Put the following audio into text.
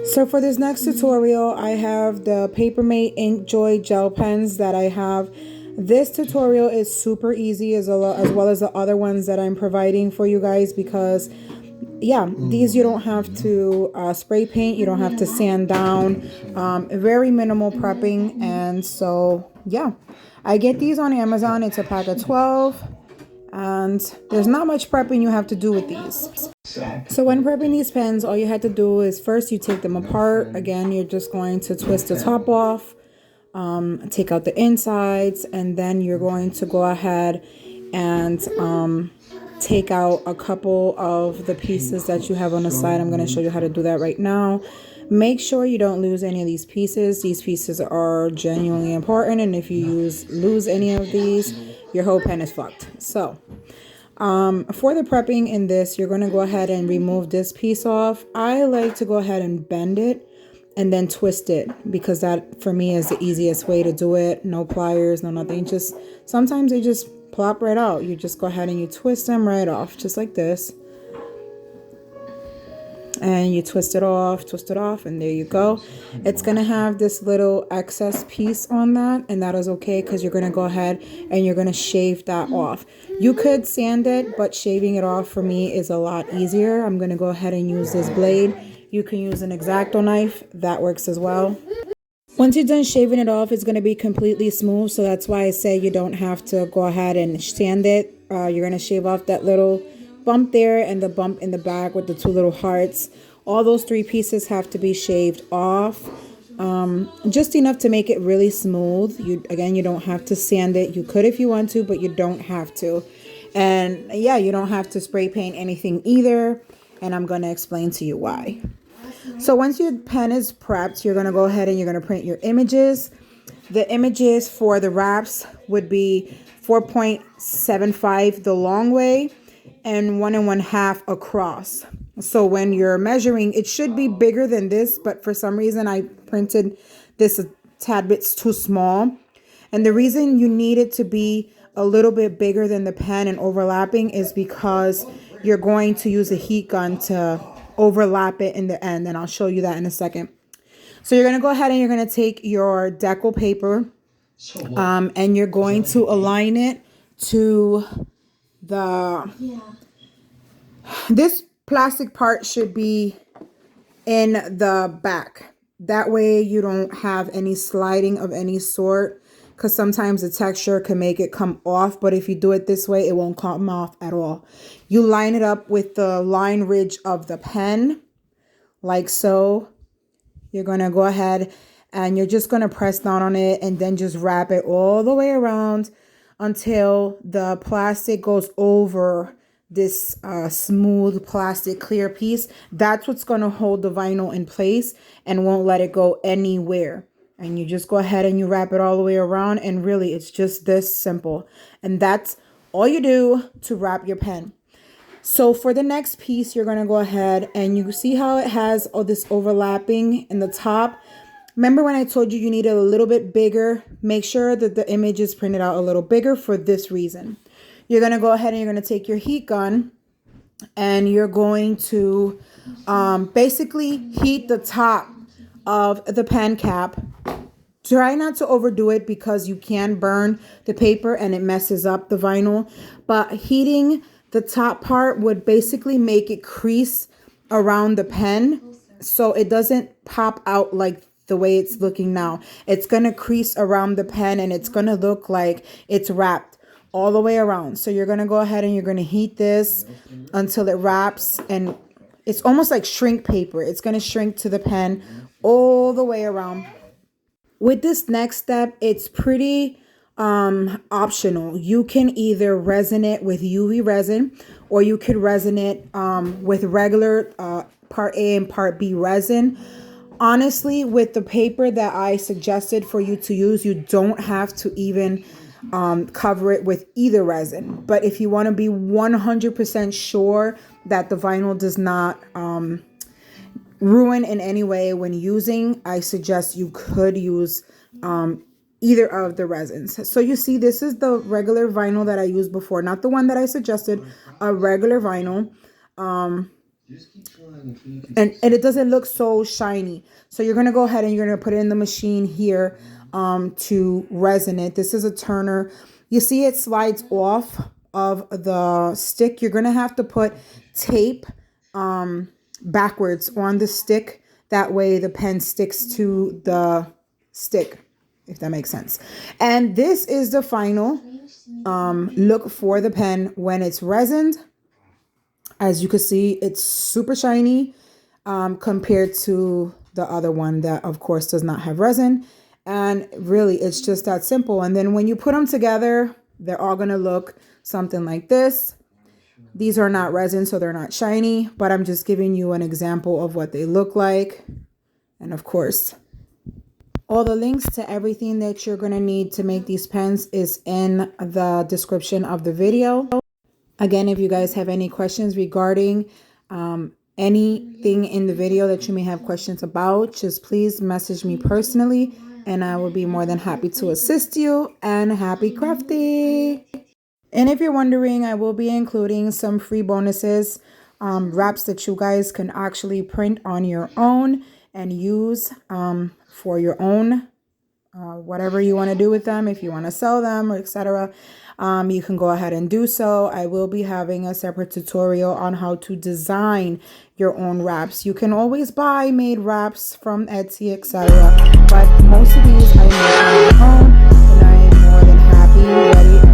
So for this next tutorial, I have the Papermate Ink Joy gel pens that I have. This tutorial is super easy as well as the other ones that I'm providing for you guys because yeah, these you don't have to spray paint, you don't have to sand down, very minimal prepping. And so yeah, I get these on Amazon. It's a pack of 12 and there's not much prepping you have to do with these. So when prepping these pens, all you have to do is first you take them apart. Again, you're just going to twist the top off, take out the insides, and then you're going to go ahead and take out a couple of the pieces that you have on the side. I'm going to show you how to do that right now. Make sure you don't lose any of these pieces. These pieces are genuinely important, and if you lose any of these, your whole pen is fucked. So for the prepping in this, you're going to go ahead and remove this piece off. I like to go ahead and bend it and then twist it because that for me is the easiest way to do it. No pliers, no nothing. Just sometimes they just plop right out. You just go ahead and you twist them right off just like this. And you twist it off, and there you go. It's going to have this little excess piece on that, and that is okay because you're going to go ahead and you're going to shave that off. You could sand it, but shaving it off for me is a lot easier. I'm going to go ahead and use this blade. You can use an X-Acto knife. That works as well. Once you're done shaving it off, it's going to be completely smooth, so that's why I say you don't have to go ahead and sand it. You're going to shave off that little bump there and the bump in the back with the two little hearts. All those three pieces have to be shaved off, just enough to make it really smooth. You don't have to sand it. You could if you want to, but you don't have to. And yeah, you don't have to spray paint anything either, and I'm going to explain to you why. So once your pen is prepped, you're going to go ahead and you're going to print your images. The images for the wraps would be 4.75 the long way and 1 1/2 across. So when you're measuring, it should be bigger than this, but for some reason I printed this a tad bit too small. And the reason you need it to be a little bit bigger than the pen and overlapping is because you're going to use a heat gun to overlap it in the end, and I'll show you that in a second. So you're going to go ahead and you're going to take your decal paper and you're going to align it to this plastic part should be in the back. That way you don't have any sliding of any sort, because sometimes the texture can make it come off, but if you do it this way, it won't come off at all. You line it up with the line ridge of the pen, like so. You're going to go ahead and you're just going to press down on it and then just wrap it all the way around until the plastic goes over this smooth plastic clear piece. That's what's going to hold the vinyl in place and won't let it go anywhere. And you just go ahead and you wrap it all the way around, and really it's just this simple. And that's all you do to wrap your pen. So for the next piece, you're going to go ahead and you see how it has all this overlapping in the top. Remember when I told you you need it a little bit bigger? Make sure that the image is printed out a little bigger for this reason. You're going to go ahead and you're going to take your heat gun and you're going to basically heat the top of the pen cap. Try not to overdo it because you can burn the paper and it messes up the vinyl. But heating the top part would basically make it crease around the pen so it doesn't pop out like the way it's looking now. It's going to crease around the pen and it's going to look like it's wrapped all the way around. So you're going to go ahead and you're going to heat this until it wraps, and it's almost like shrink paper. It's going to shrink to the pen all the way around. With this next step, it's pretty optional. You can either resin it with UV resin, or you could resin it with regular part A and part B resin. Honestly, with the paper that I suggested for you to use, you don't have to even cover it with either resin. But if you want to be 100% sure that the vinyl does not ruin in any way when using, I suggest you could use either of the resins. So you see, this is the regular vinyl that I used before, not the one that I suggested, a regular vinyl. and it doesn't look so shiny. So you're going to go ahead and you're going to put it in the machine here to resin it. This is a turner. You see it slides off of the stick. You're going to have to put tape backwards on the stick. That way the pen sticks to the stick, if that makes sense. And this is the final look for the pen when it's resined. As you can see, it's super shiny compared to the other one that, of course, does not have resin. And really, it's just that simple. And then when you put them together, they're all going to look something like this. These are not resin, so they're not shiny, but I'm just giving you an example of what they look like. And of course, all the links to everything that you're going to need to make these pens is in the description of the video. Again, if you guys have any questions regarding anything in the video that you may have questions about, just please message me personally and I will be more than happy to assist you. And happy crafting! And if you're wondering, I will be including some free bonuses, wraps that you guys can actually print on your own and use for your own whatever you want to do with them. If you want to sell them or etc., you can go ahead and do so. I will be having a separate tutorial on how to design your own wraps. You can always buy made wraps from Etsy, etc., but most of these I make on my own, and I am more than happy, ready